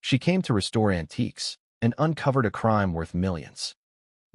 She came to restore antiques and uncovered a crime worth millions.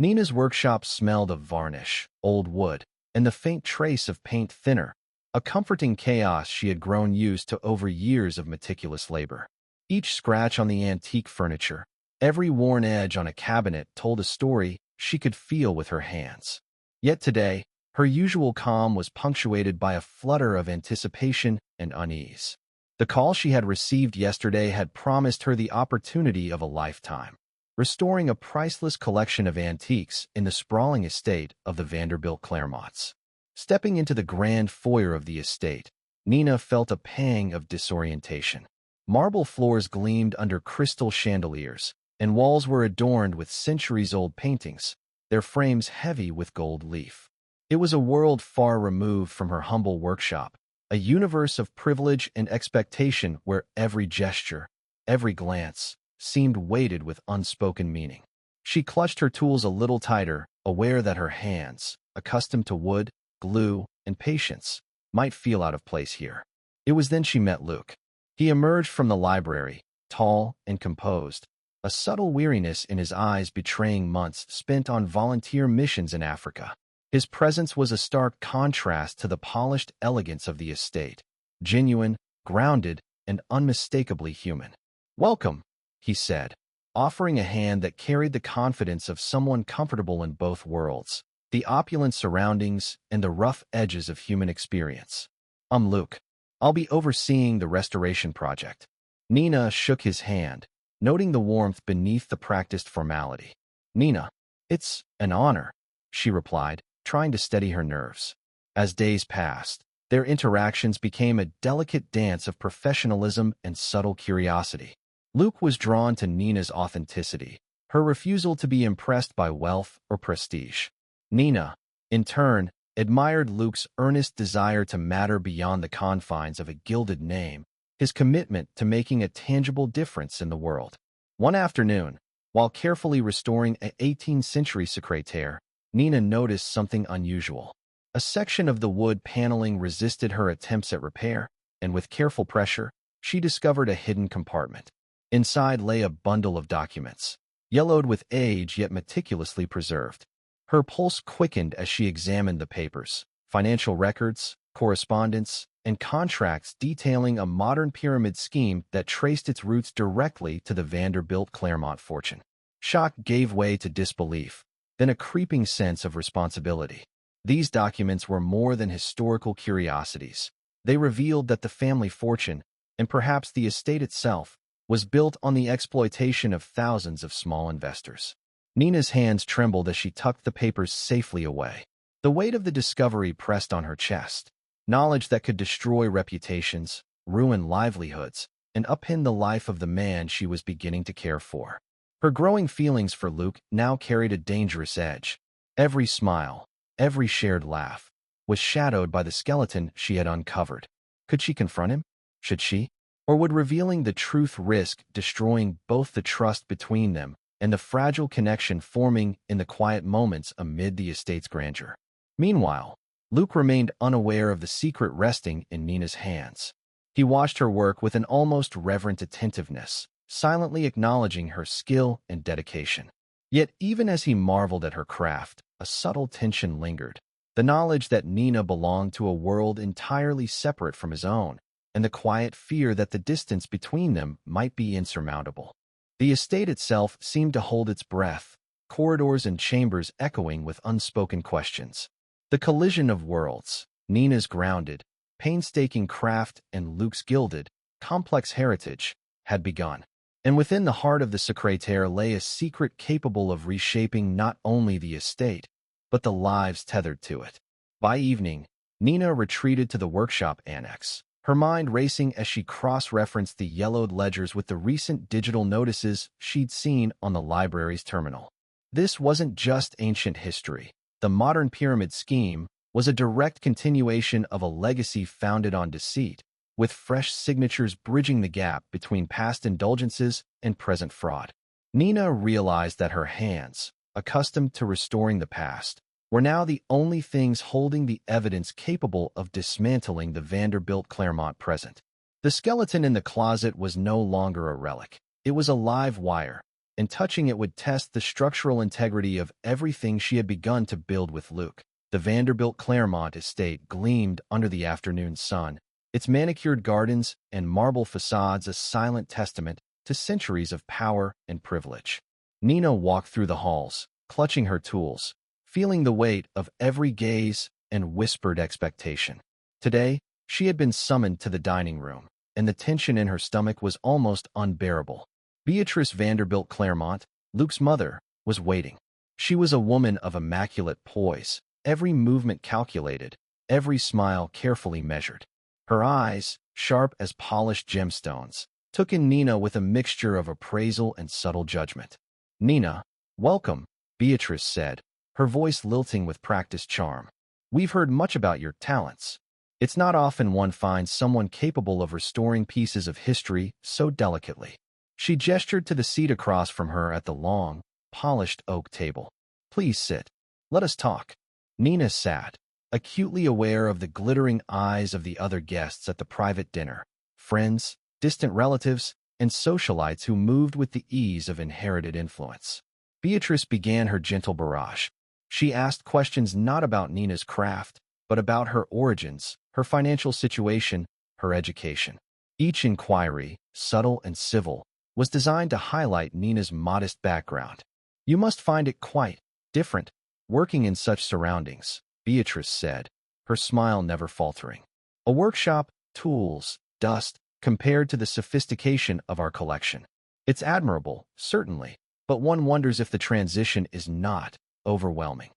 Nina's workshop smelled of varnish, old wood, and the faint trace of paint thinner, a comforting chaos she had grown used to over years of meticulous labor. Each scratch on the antique furniture, every worn edge on a cabinet told a story she could feel with her hands. Yet today, her usual calm was punctuated by a flutter of anticipation and unease. The call she had received yesterday had promised her the opportunity of a lifetime, restoring a priceless collection of antiques in the sprawling estate of the Vanderbilt-Clairmonts. Stepping into the grand foyer of the estate, Nina felt a pang of disorientation. Marble floors gleamed under crystal chandeliers, and walls were adorned with centuries-old paintings, their frames heavy with gold leaf. It was a world far removed from her humble workshop, a universe of privilege and expectation where every gesture, every glance, seemed weighted with unspoken meaning. She clutched her tools a little tighter, aware that her hands, accustomed to wood, glue, and patience, might feel out of place here. It was then she met Luke. He emerged from the library, tall and composed, a subtle weariness in his eyes betraying months spent on volunteer missions in Africa. His presence was a stark contrast to the polished elegance of the estate, genuine, grounded, and unmistakably human. "Welcome," he said, offering a hand that carried the confidence of someone comfortable in both worlds, the opulent surroundings and the rough edges of human experience. "I'm Luke. I'll be overseeing the restoration project." Nina shook his hand, noting the warmth beneath the practiced formality. "Nina, it's an honor," she replied, trying to steady her nerves. As days passed, their interactions became a delicate dance of professionalism and subtle curiosity. Luke was drawn to Nina's authenticity, her refusal to be impressed by wealth or prestige. Nina, in turn, admired Luke's earnest desire to matter beyond the confines of a gilded name, his commitment to making a tangible difference in the world. One afternoon, while carefully restoring an 18th-century secrétaire, Nina noticed something unusual. A section of the wood paneling resisted her attempts at repair, and with careful pressure, she discovered a hidden compartment. Inside lay a bundle of documents, yellowed with age yet meticulously preserved. Her pulse quickened as she examined the papers, financial records, correspondence, and contracts detailing a modern pyramid scheme that traced its roots directly to the Vanderbilt-Clairmont fortune. Shock gave way to disbelief, then a creeping sense of responsibility. These documents were more than historical curiosities. They revealed that the family fortune, and perhaps the estate itself, was built on the exploitation of thousands of small investors. Nina's hands trembled as she tucked the papers safely away. The weight of the discovery pressed on her chest. Knowledge that could destroy reputations, ruin livelihoods, and upend the life of the man she was beginning to care for. Her growing feelings for Luke now carried a dangerous edge. Every smile, every shared laugh, was shadowed by the skeleton she had uncovered. Could she confront him? Should she? Or would revealing the truth risk destroying both the trust between them and the fragile connection forming in the quiet moments amid the estate's grandeur? Meanwhile, Luke remained unaware of the secret resting in Nina's hands. He watched her work with an almost reverent attentiveness, silently acknowledging her skill and dedication. Yet even as he marveled at her craft, a subtle tension lingered. The knowledge that Nina belonged to a world entirely separate from his own, and the quiet fear that the distance between them might be insurmountable. The estate itself seemed to hold its breath, corridors and chambers echoing with unspoken questions. The collision of worlds, Nina's grounded, painstaking craft and Luke's gilded, complex heritage, had begun. And within the heart of the secrétaire lay a secret capable of reshaping not only the estate, but the lives tethered to it. By evening, Nina retreated to the workshop annex, her mind racing as she cross-referenced the yellowed ledgers with the recent digital notices she'd seen on the library's terminal. This wasn't just ancient history. The modern pyramid scheme was a direct continuation of a legacy founded on deceit, with fresh signatures bridging the gap between past indulgences and present fraud. Nina realized that her hands, accustomed to restoring the past, were now the only things holding the evidence capable of dismantling the Vanderbilt-Clairmont present. The skeleton in the closet was no longer a relic. It was a live wire, and touching it would test the structural integrity of everything she had begun to build with Luke. The Vanderbilt-Clairmont estate gleamed under the afternoon sun, its manicured gardens and marble facades a silent testament to centuries of power and privilege. Nina walked through the halls, clutching her tools, feeling the weight of every gaze and whispered expectation. Today, she had been summoned to the dining room, and the tension in her stomach was almost unbearable. Beatrice Vanderbilt-Clairmont, Luke's mother, was waiting. She was a woman of immaculate poise, every movement calculated, every smile carefully measured. Her eyes, sharp as polished gemstones, took in Nina with a mixture of appraisal and subtle judgment. "Nina, welcome," Beatrice said, her voice lilting with practiced charm. "We've heard much about your talents. It's not often one finds someone capable of restoring pieces of history so delicately." She gestured to the seat across from her at the long, polished oak table. "Please sit. Let us talk." Nina sat, acutely aware of the glittering eyes of the other guests at the private dinner, friends, distant relatives, and socialites who moved with the ease of inherited influence. Beatrice began her gentle barrage. She asked questions not about Nina's craft, but about her origins, her financial situation, her education. Each inquiry, subtle and civil, was designed to highlight Nina's modest background. "You must find it quite different, working in such surroundings," Beatrice said, her smile never faltering. "A workshop, tools, dust, compared to the sophistication of our collection. It's admirable, certainly, but one wonders if the transition is not overwhelming."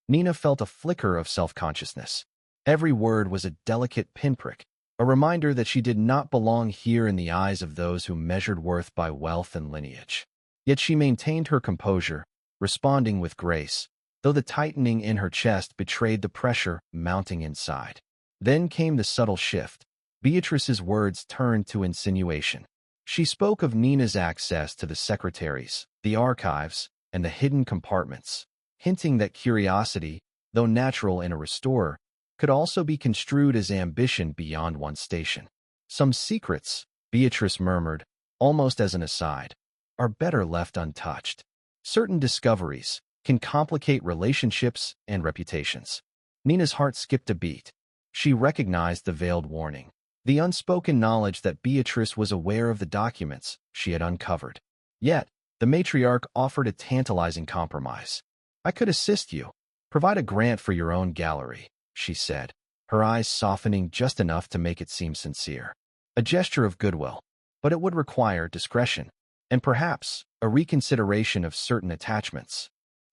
Nina felt a flicker of self-consciousness. Every word was a delicate pinprick, a reminder that she did not belong here in the eyes of those who measured worth by wealth and lineage. Yet she maintained her composure, responding with grace, though the tightening in her chest betrayed the pressure mounting inside. Then came the subtle shift. Beatrice's words turned to insinuation. She spoke of Nina's access to the secretaries, the archives, and the hidden compartments, hinting that curiosity, though natural in a restorer, could also be construed as ambition beyond one's station. "Some secrets," Beatrice murmured, almost as an aside, "are better left untouched. Certain discoveries can complicate relationships and reputations." Nina's heart skipped a beat. She recognized the veiled warning, the unspoken knowledge that Beatrice was aware of the documents she had uncovered. Yet, the matriarch offered a tantalizing compromise. "I could assist you. Provide a grant for your own gallery," she said, her eyes softening just enough to make it seem sincere. A gesture of goodwill, but it would require discretion, and perhaps a reconsideration of certain attachments.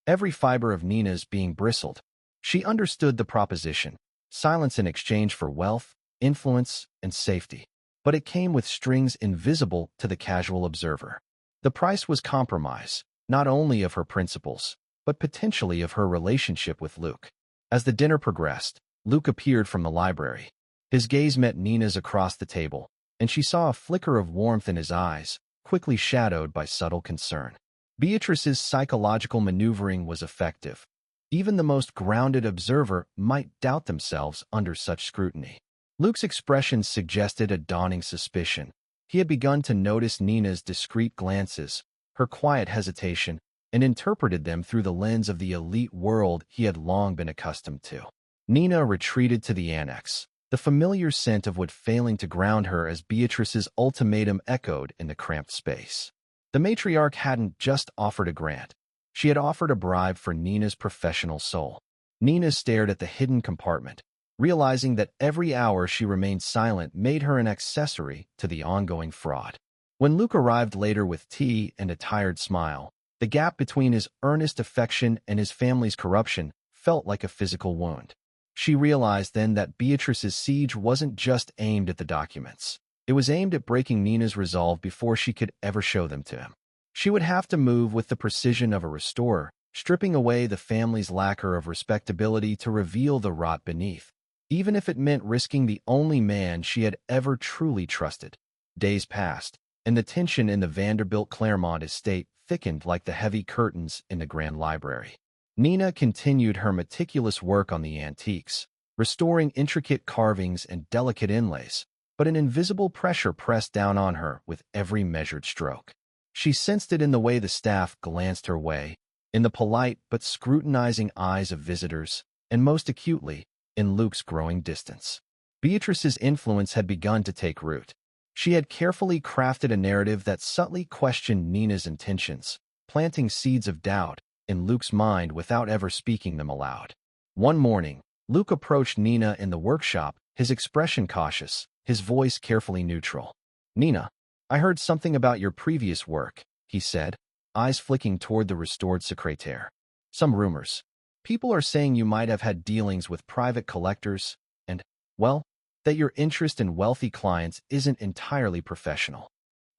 Every fiber of Nina's being bristled. She understood the proposition, silence in exchange for wealth, influence, and safety. But it came with strings invisible to the casual observer. The price was compromise, not only of her principles, but potentially of her relationship with Luke. As the dinner progressed, Luke appeared from the library. His gaze met Nina's across the table, and she saw a flicker of warmth in his eyes, quickly shadowed by subtle concern. Beatrice's psychological maneuvering was effective. Even the most grounded observer might doubt themselves under such scrutiny. Luke's expression suggested a dawning suspicion. He had begun to notice Nina's discreet glances, her quiet hesitation, and interpreted them through the lens of the elite world he had long been accustomed to. Nina retreated to the annex, the familiar scent of wood failing to ground her as Beatrice's ultimatum echoed in the cramped space. The matriarch hadn't just offered a grant. She had offered a bribe for Nina's professional soul. Nina stared at the hidden compartment, realizing that every hour she remained silent made her an accessory to the ongoing fraud. When Luke arrived later with tea and a tired smile, the gap between his earnest affection and his family's corruption felt like a physical wound. She realized then that Beatrice's siege wasn't just aimed at the documents. It was aimed at breaking Nina's resolve before she could ever show them to him. She would have to move with the precision of a restorer, stripping away the family's lacquer of respectability to reveal the rot beneath, even if it meant risking the only man she had ever truly trusted. Days passed, and the tension in the Vanderbilt-Clairmont estate thickened like the heavy curtains in the Grand Library. Nina continued her meticulous work on the antiques, restoring intricate carvings and delicate inlays, but an invisible pressure pressed down on her with every measured stroke. She sensed it in the way the staff glanced her way, in the polite but scrutinizing eyes of visitors, and most acutely, in Luke's growing distance. Beatrice's influence had begun to take root. She had carefully crafted a narrative that subtly questioned Nina's intentions, planting seeds of doubt in Luke's mind without ever speaking them aloud. One morning, Luke approached Nina in the workshop, his expression cautious, his voice carefully neutral. "Nina, I heard something about your previous work," he said, eyes flicking toward the restored secrétaire. "Some rumors. People are saying you might have had dealings with private collectors, and, well, that your interest in wealthy clients isn't entirely professional."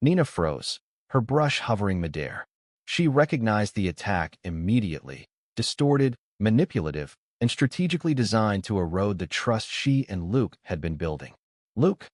Nina froze, her brush hovering midair. She recognized the attack immediately, distorted, manipulative, and strategically designed to erode the trust she and Luke had been building. "Luke,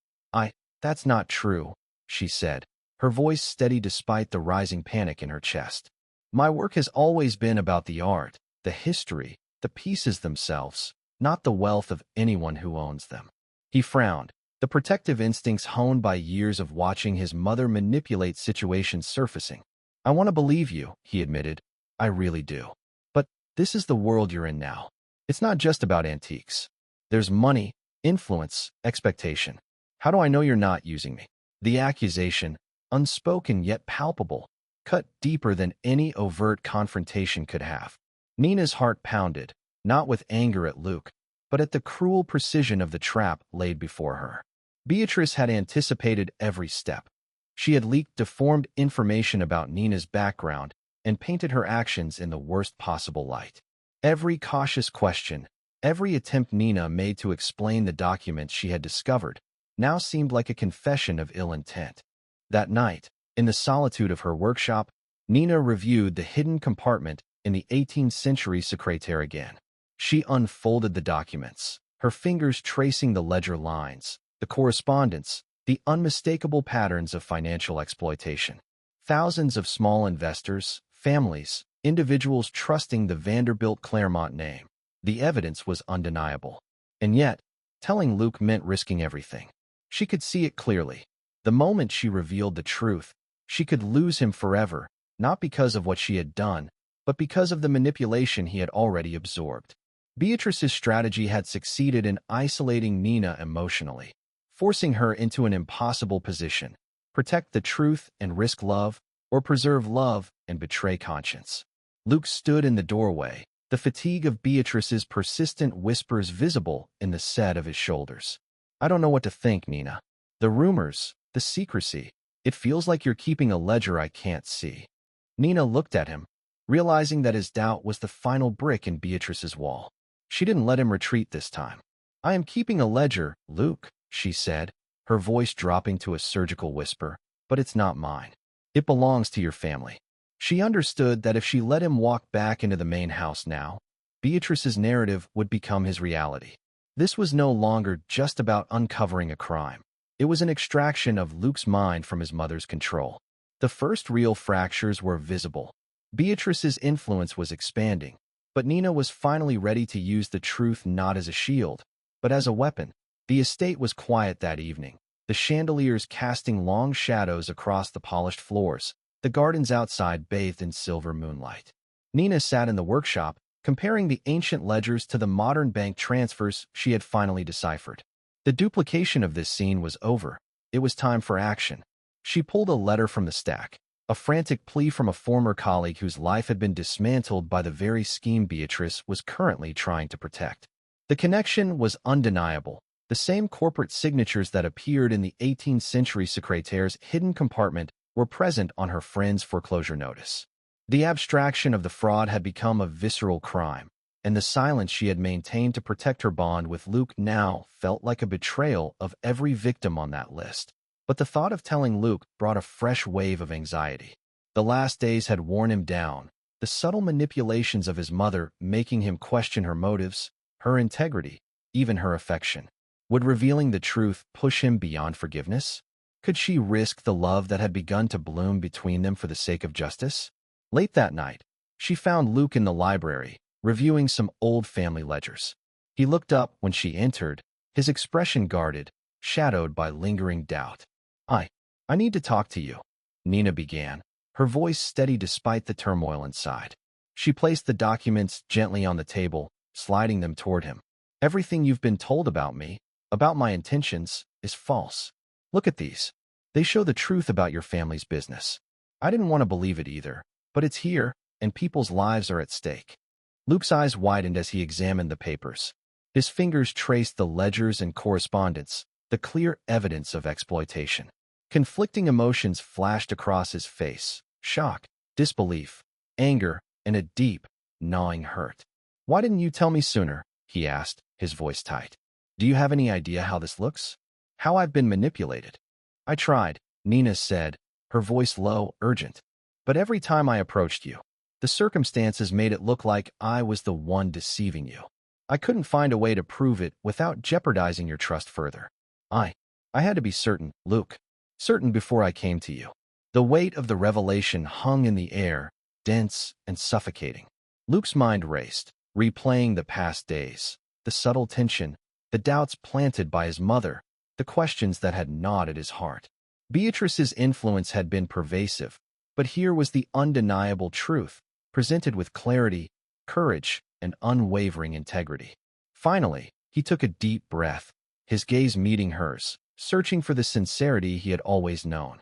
that's not true," she said, her voice steady despite the rising panic in her chest. "My work has always been about the art, the history, the pieces themselves, not the wealth of anyone who owns them." He frowned, the protective instincts honed by years of watching his mother manipulate situations surfacing. "I want to believe you," he admitted. "I really do. But this is the world you're in now. It's not just about antiques. There's money, influence, expectation. How do I know you're not using me?" The accusation, unspoken yet palpable, cut deeper than any overt confrontation could have. Nina's heart pounded, not with anger at Luke, but at the cruel precision of the trap laid before her. Beatrice had anticipated every step. She had leaked deformed information about Nina's background and painted her actions in the worst possible light. Every cautious question, every attempt Nina made to explain the documents she had discovered, now seemed like a confession of ill intent. That night, in the solitude of her workshop, Nina reviewed the hidden compartment in the 18th century secrétaire again. She unfolded the documents, her fingers tracing the ledger lines, the correspondence, the unmistakable patterns of financial exploitation. Thousands of small investors, families, individuals trusting the Vanderbilt-Clairmont name. The evidence was undeniable. And yet, telling Luke meant risking everything. She could see it clearly. The moment she revealed the truth, she could lose him forever, not because of what she had done, but because of the manipulation he had already absorbed. Beatrice's strategy had succeeded in isolating Nina emotionally, forcing her into an impossible position: protect the truth and risk love, or preserve love and betray conscience. Luke stood in the doorway, the fatigue of Beatrice's persistent whispers visible in the set of his shoulders. "I don't know what to think, Nina. The rumors, the secrecy, it feels like you're keeping a ledger I can't see." Nina looked at him, realizing that his doubt was the final brick in Beatrice's wall. She didn't let him retreat this time. "I am keeping a ledger, Luke," she said, her voice dropping to a surgical whisper, "but it's not mine. It belongs to your family." She understood that if she let him walk back into the main house now, Beatrice's narrative would become his reality. This was no longer just about uncovering a crime. It was an extraction of Luke's mind from his mother's control. The first real fractures were visible. Beatrice's influence was expanding, but Nina was finally ready to use the truth not as a shield, but as a weapon. The estate was quiet that evening, the chandeliers casting long shadows across the polished floors, the gardens outside bathed in silver moonlight. Nina sat in the workshop, comparing the ancient ledgers to the modern bank transfers she had finally deciphered. The duplication of this scene was over. It was time for action. She pulled a letter from the stack, a frantic plea from a former colleague whose life had been dismantled by the very scheme Beatrice was currently trying to protect. The connection was undeniable. The same corporate signatures that appeared in the 18th century secrétaire's hidden compartment were present on her friend's foreclosure notice. The abstraction of the fraud had become a visceral crime, and the silence she had maintained to protect her bond with Luke now felt like a betrayal of every victim on that list. But the thought of telling Luke brought a fresh wave of anxiety. The last days had worn him down, the subtle manipulations of his mother making him question her motives, her integrity, even her affection. Would revealing the truth push him beyond forgiveness? Could she risk the love that had begun to bloom between them for the sake of justice? Late that night, she found Luke in the library, reviewing some old family ledgers. He looked up when she entered, his expression guarded, shadowed by lingering doubt. I need to talk to you," Nina began, her voice steady despite the turmoil inside. She placed the documents gently on the table, sliding them toward him. Everything you've been told about me, about my intentions, is false. Look at these. They show the truth about your family's business. I didn't want to believe it either, but it's here, and people's lives are at stake. Luke's eyes widened as he examined the papers. His fingers traced the ledgers and correspondence, the clear evidence of exploitation. Conflicting emotions flashed across his face: shock, disbelief, anger, and a deep, gnawing hurt. "Why didn't you tell me sooner?" he asked, his voice tight. "Do you have any idea how this looks? How I've been manipulated?" "I tried," Nina said, her voice low, urgent. "But every time I approached you, the circumstances made it look like I was the one deceiving you. I couldn't find a way to prove it without jeopardizing your trust further. I had to be certain, Luke. Certain before I came to you." The weight of the revelation hung in the air, dense and suffocating. Luke's mind raced, replaying the past days, the subtle tension, the doubts planted by his mother, the questions that had gnawed at his heart. Beatrice's influence had been pervasive, but here was the undeniable truth, presented with clarity, courage, and unwavering integrity. Finally, he took a deep breath, his gaze meeting hers, searching for the sincerity he had always known.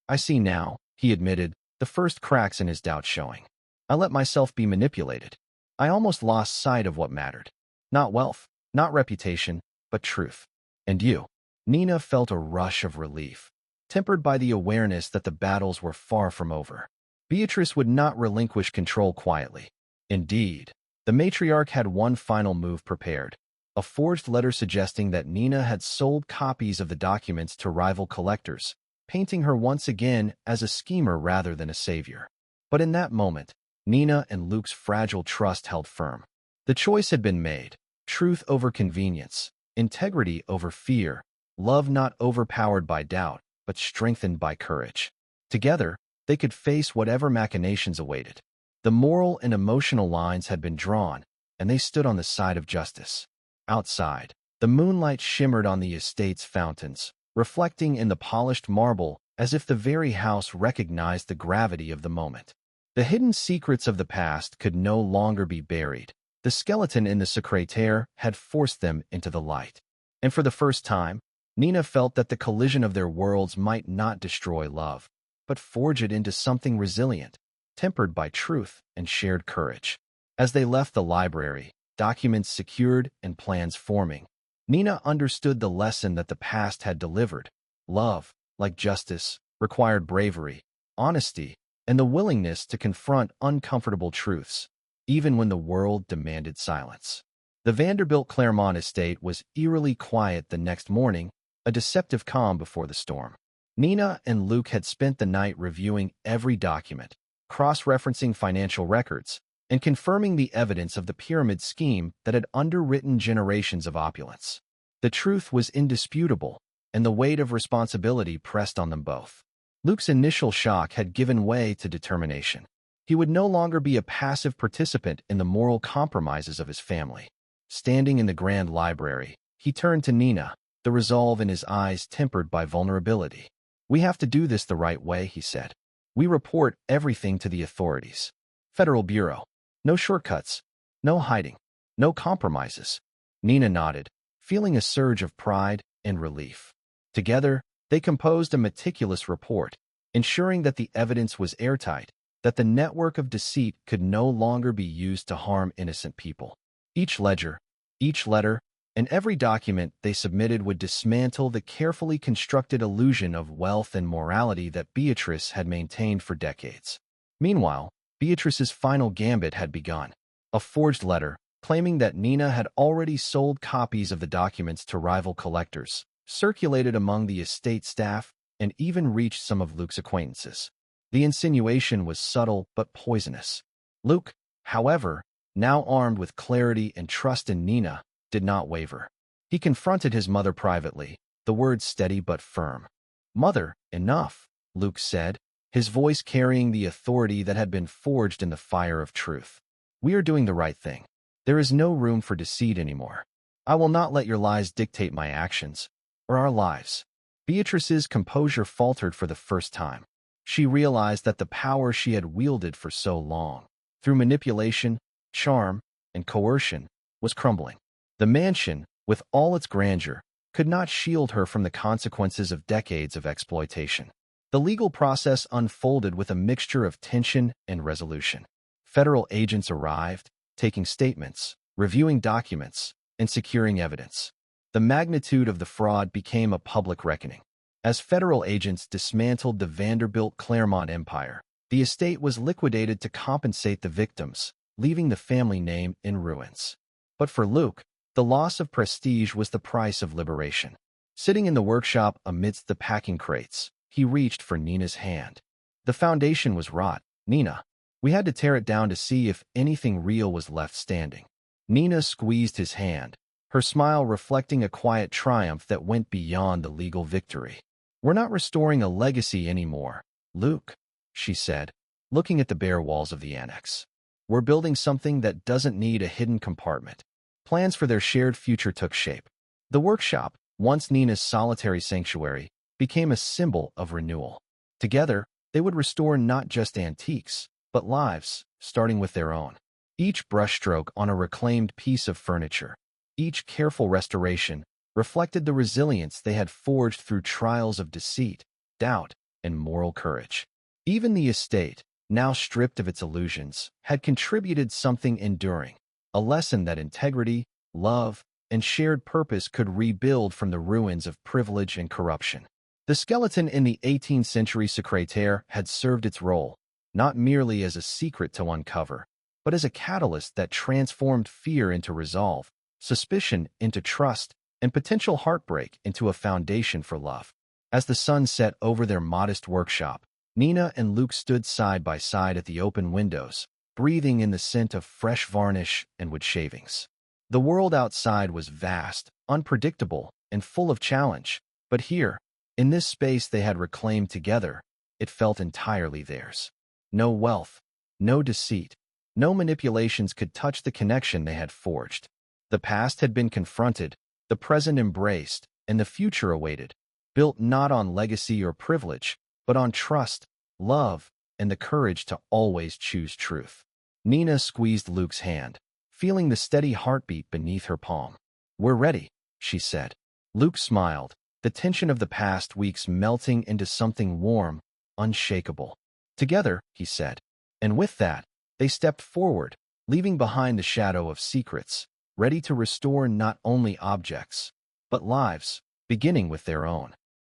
I see now," he admitted, the first cracks in his doubt showing. "I let myself be manipulated. I almost lost sight of what mattered. Not wealth, not reputation, but truth. And you." Nina felt a rush of relief, tempered by the awareness that the battles were far from over. Beatrice would not relinquish control quietly. Indeed, the matriarch had one final move prepared: a forged letter suggesting that Nina had sold copies of the documents to rival collectors, painting her once again as a schemer rather than a savior. But in that moment, Nina and Luke's fragile trust held firm. The choice had been made: truth over convenience, integrity over fear, love not overpowered by doubt, but strengthened by courage. Together, they could face whatever machinations awaited. The moral and emotional lines had been drawn, and they stood on the side of justice. Outside, the moonlight shimmered on the estate's fountains, reflecting in the polished marble as if the very house recognized the gravity of the moment. The hidden secrets of the past could no longer be buried. The skeleton in the secrétaire had forced them into the light. And for the first time, Nina felt that the collision of their worlds might not destroy love, but forge it into something resilient, tempered by truth and shared courage. As they left the library, documents secured and plans forming, Nina understood the lesson that the past had delivered. Love, like justice, required bravery, honesty, and the willingness to confront uncomfortable truths, even when the world demanded silence. The Vanderbilt-Clairmont estate was eerily quiet the next morning, a deceptive calm before the storm. Nina and Luke had spent the night reviewing every document, cross-referencing financial records, and confirming the evidence of the pyramid scheme that had underwritten generations of opulence. The truth was indisputable, and the weight of responsibility pressed on them both. Luke's initial shock had given way to determination. He would no longer be a passive participant in the moral compromises of his family. Standing in the grand library, he turned to Nina, the resolve in his eyes tempered by vulnerability. "We have to do this the right way," he said. "We report everything to the authorities. Federal Bureau. No shortcuts, no hiding, no compromises." Nina nodded, feeling a surge of pride and relief. Together, they composed a meticulous report, ensuring that the evidence was airtight, that the network of deceit could no longer be used to harm innocent people. Each ledger, each letter, and every document they submitted would dismantle the carefully constructed illusion of wealth and morality that Beatrice had maintained for decades. Meanwhile, Beatrice's final gambit had begun. A forged letter, claiming that Nina had already sold copies of the documents to rival collectors, circulated among the estate staff and even reached some of Luke's acquaintances. The insinuation was subtle but poisonous. Luke, however, now armed with clarity and trust in Nina, did not waver. He confronted his mother privately, the words steady but firm. "Mother, enough," Luke said, his voice carrying the authority that had been forged in the fire of truth. "We are doing the right thing. There is no room for deceit anymore. I will not let your lies dictate my actions, or our lives." Beatrice's composure faltered for the first time. She realized that the power she had wielded for so long, through manipulation, charm, and coercion, was crumbling. The mansion, with all its grandeur, could not shield her from the consequences of decades of exploitation. The legal process unfolded with a mixture of tension and resolution. Federal agents arrived, taking statements, reviewing documents, and securing evidence. The magnitude of the fraud became a public reckoning. As federal agents dismantled the Vanderbilt-Clairmont empire, the estate was liquidated to compensate the victims, leaving the family name in ruins. But for Luke, the loss of prestige was the price of liberation. Sitting in the workshop amidst the packing crates, he reached for Nina's hand. The foundation was rot, Nina. We had to tear it down to see if anything real was left standing. Nina squeezed his hand, her smile reflecting a quiet triumph that went beyond the legal victory. We're not restoring a legacy anymore, Luke, she said, looking at the bare walls of the annex. We're building something that doesn't need a hidden compartment. Plans for their shared future took shape. The workshop, once Nina's solitary sanctuary, became a symbol of renewal. Together, they would restore not just antiques, but lives, starting with their own. Each brushstroke on a reclaimed piece of furniture, each careful restoration, reflected the resilience they had forged through trials of deceit, doubt, and moral courage. Even the estate, now stripped of its illusions, had contributed something enduring, a lesson that integrity, love, and shared purpose could rebuild from the ruins of privilege and corruption. The skeleton in the 18th century secretaire had served its role, not merely as a secret to uncover, but as a catalyst that transformed fear into resolve, suspicion into trust, and potential heartbreak into a foundation for love. As the sun set over their modest workshop, Nina and Luke stood side by side at the open windows, breathing in the scent of fresh varnish and wood shavings. The world outside was vast, unpredictable, and full of challenge, but here, in this space they had reclaimed together, it felt entirely theirs. No wealth, no deceit, no manipulations could touch the connection they had forged. The past had been confronted, the present embraced, and the future awaited, built not on legacy or privilege, but on trust, love, and the courage to always choose truth. Nina squeezed Luke's hand, feeling the steady heartbeat beneath her palm. We're ready, she said. Luke smiled, the tension of the past weeks melting into something warm, unshakable. Together, he said. And with that, they stepped forward, leaving behind the shadow of secrets, ready to restore not only objects, but lives, beginning with their own.